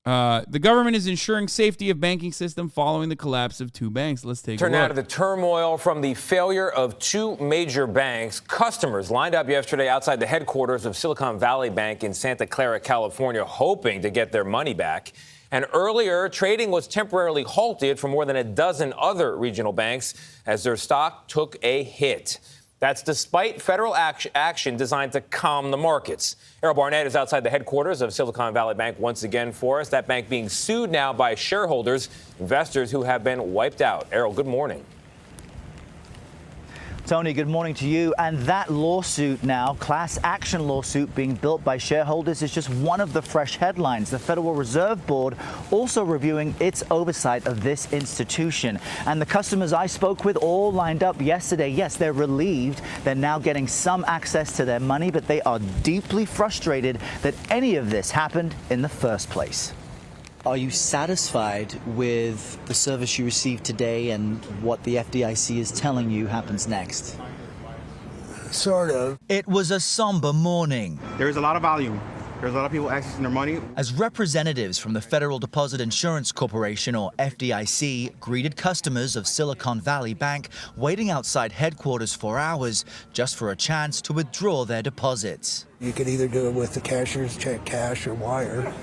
The government is ensuring safety of banking system following the collapse of two banks. Let's take a look. Turn now to the turmoil from the failure of two major banks. Customers lined up yesterday outside the headquarters of Silicon Valley Bank in Santa Clara, California, hoping to get their money back. And earlier, trading was temporarily halted for more than a dozen other regional banks as their stock took a hit. That's despite federal action designed to calm the markets. Errol Barnett is outside the headquarters of Silicon Valley Bank once again for us. That bank being sued now by shareholders, investors who have been wiped out. Errol, good morning. Tony, good morning to you. And that lawsuit now, class action lawsuit being built by shareholders, is just one of the fresh headlines. The Federal Reserve Board also reviewing its oversight of this institution. And the customers I spoke with all lined up yesterday. Yes, they're relieved. They're now getting some access to their money, but they are deeply frustrated that any of this happened in the first place. Are you satisfied with the service you received today and what the FDIC is telling you happens next? Sort of. It was a somber morning. There's a lot of volume. There's a lot of people accessing their money. As representatives from the Federal Deposit Insurance Corporation, or FDIC, greeted customers of Silicon Valley Bank waiting outside headquarters for hours just for a chance to withdraw their deposits. You could either do it with the cashier's check, cash, or wire.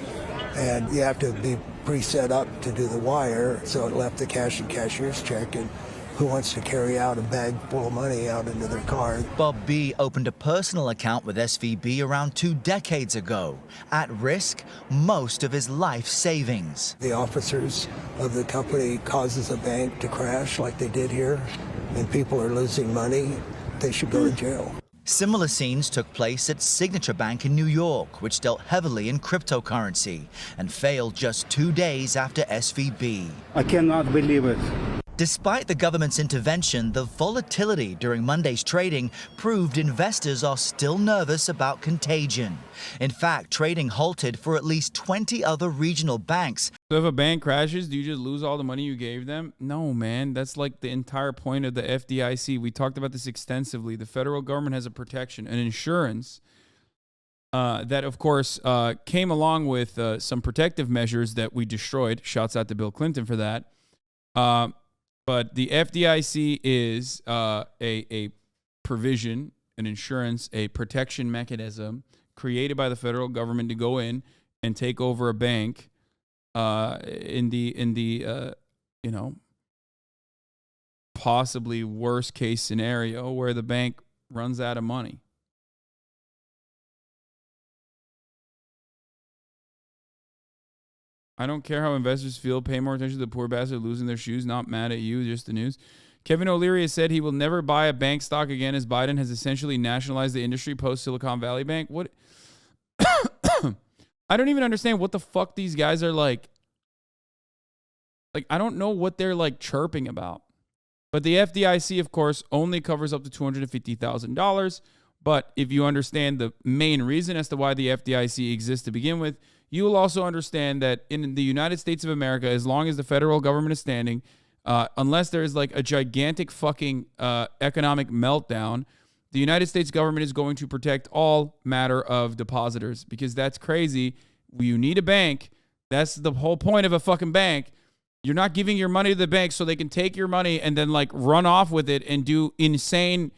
And you have to be pre-set up to do the wire, so it left the cash and cashier's check, and who wants to carry out a bag full of money out into their car? Bob B. opened a personal account with SVB around 2 decades ago. At risk, most of his life savings. The officers of the company causes a bank to crash like they did here, and people are losing money. They should go to jail. Similar scenes took place at Signature Bank in New York, which dealt heavily in cryptocurrency and failed just 2 days after SVB. I cannot believe it. Despite the government's intervention, the volatility during Monday's trading proved investors are still nervous about contagion. In fact, trading halted for at least 20 other regional banks. So if a bank crashes, do you just lose all the money you gave them? No, man. That's like the entire point of the FDIC. We talked about this extensively. The federal government has a protection, an insurance that, of course, came along with some protective measures that we destroyed. Shouts out to Bill Clinton for that. But the FDIC is a provision, an insurance, a protection mechanism created by the federal government to go in and take over a bank in the possibly worst case scenario where the bank runs out of money. I don't care how investors feel. Pay more attention to the poor bastard losing their shoes. Not mad at you, just the news. Kevin O'Leary has said he will never buy a bank stock again as Biden has essentially nationalized the industry post Silicon Valley Bank. What? I don't even understand what the fuck these guys are like. Like, I don't know what they're like chirping about. But the FDIC, of course, only covers up to $250,000. But if you understand the main reason as to why the FDIC exists to begin with, you will also understand that in the United States of America, as long as the federal government is standing, unless there is like a gigantic fucking economic meltdown, the United States government is going to protect all matter of depositors because that's crazy. You need a bank. That's the whole point of a fucking bank. You're not giving your money to the bank so they can take your money and then like run off with it and do insane,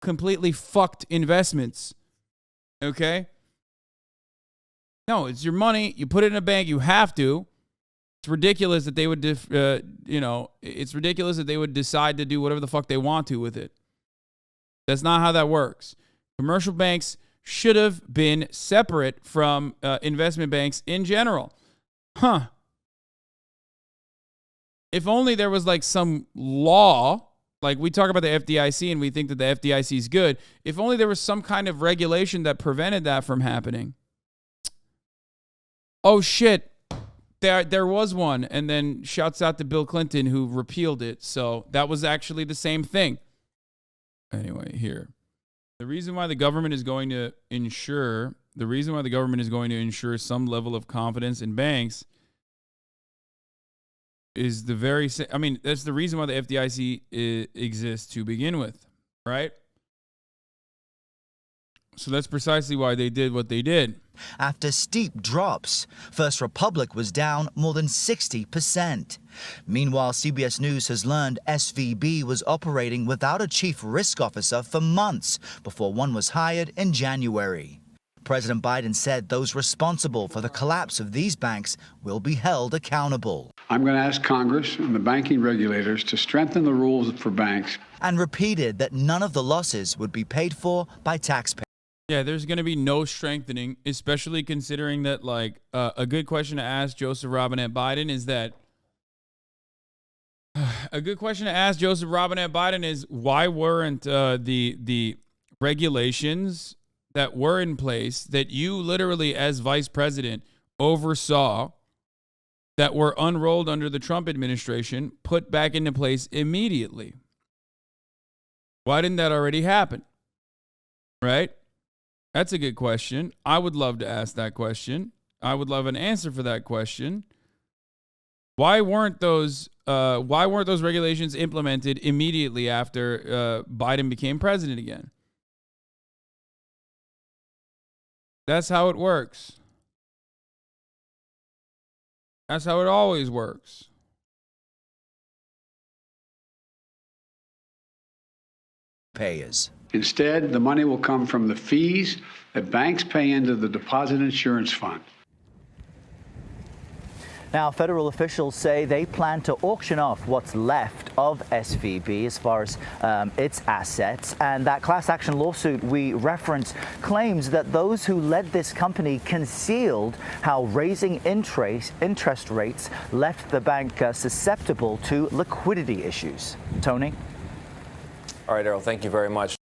completely fucked investments. Okay? No, it's your money. You put it in a bank. You have to. It's ridiculous that they would, it's ridiculous that they would decide to do whatever the fuck they want to with it. That's not how that works. Commercial banks should have been separate from investment banks in general. Huh. If only there was like some law, like we talk about the FDIC and we think that the FDIC is good. If only there was some kind of regulation that prevented that from happening. Oh, shit, there was one. And then shouts out to Bill Clinton who repealed it. So that was actually the same thing. Anyway, here. The reason why the government is going to ensure some level of confidence in banks is that's the reason why the FDIC exists to begin with, right? So that's precisely why they did what they did. after steep drops. First Republic was down more than 60%. Meanwhile, CBS News has learned SVB was operating without a chief risk officer for months before one was hired in January. President Biden said those responsible for the collapse of these banks will be held accountable. I'm going to ask Congress and the banking regulators to strengthen the rules for banks. And repeated that none of the losses would be paid for by taxpayers. Yeah, there's going to be no strengthening, especially considering that, like, a good question to ask Joseph Robinette Biden is that, why weren't the regulations that were in place that you literally as vice president oversaw that were unrolled under the Trump administration put back into place immediately? Why didn't that already happen? Right? That's a good question. I would love to ask that question. I would love an answer for that question. Why weren't those regulations implemented immediately after Biden became president again? That's how it works. That's how it always works. Payers. Instead, the money will come from the fees that banks pay into the Deposit Insurance Fund. Now, federal officials say they plan to auction off what's left of SVB as far as its assets. And that class action lawsuit we reference claims that those who led this company concealed how raising interest rates left the bank susceptible to liquidity issues. Tony? All right, Errol, thank you very much.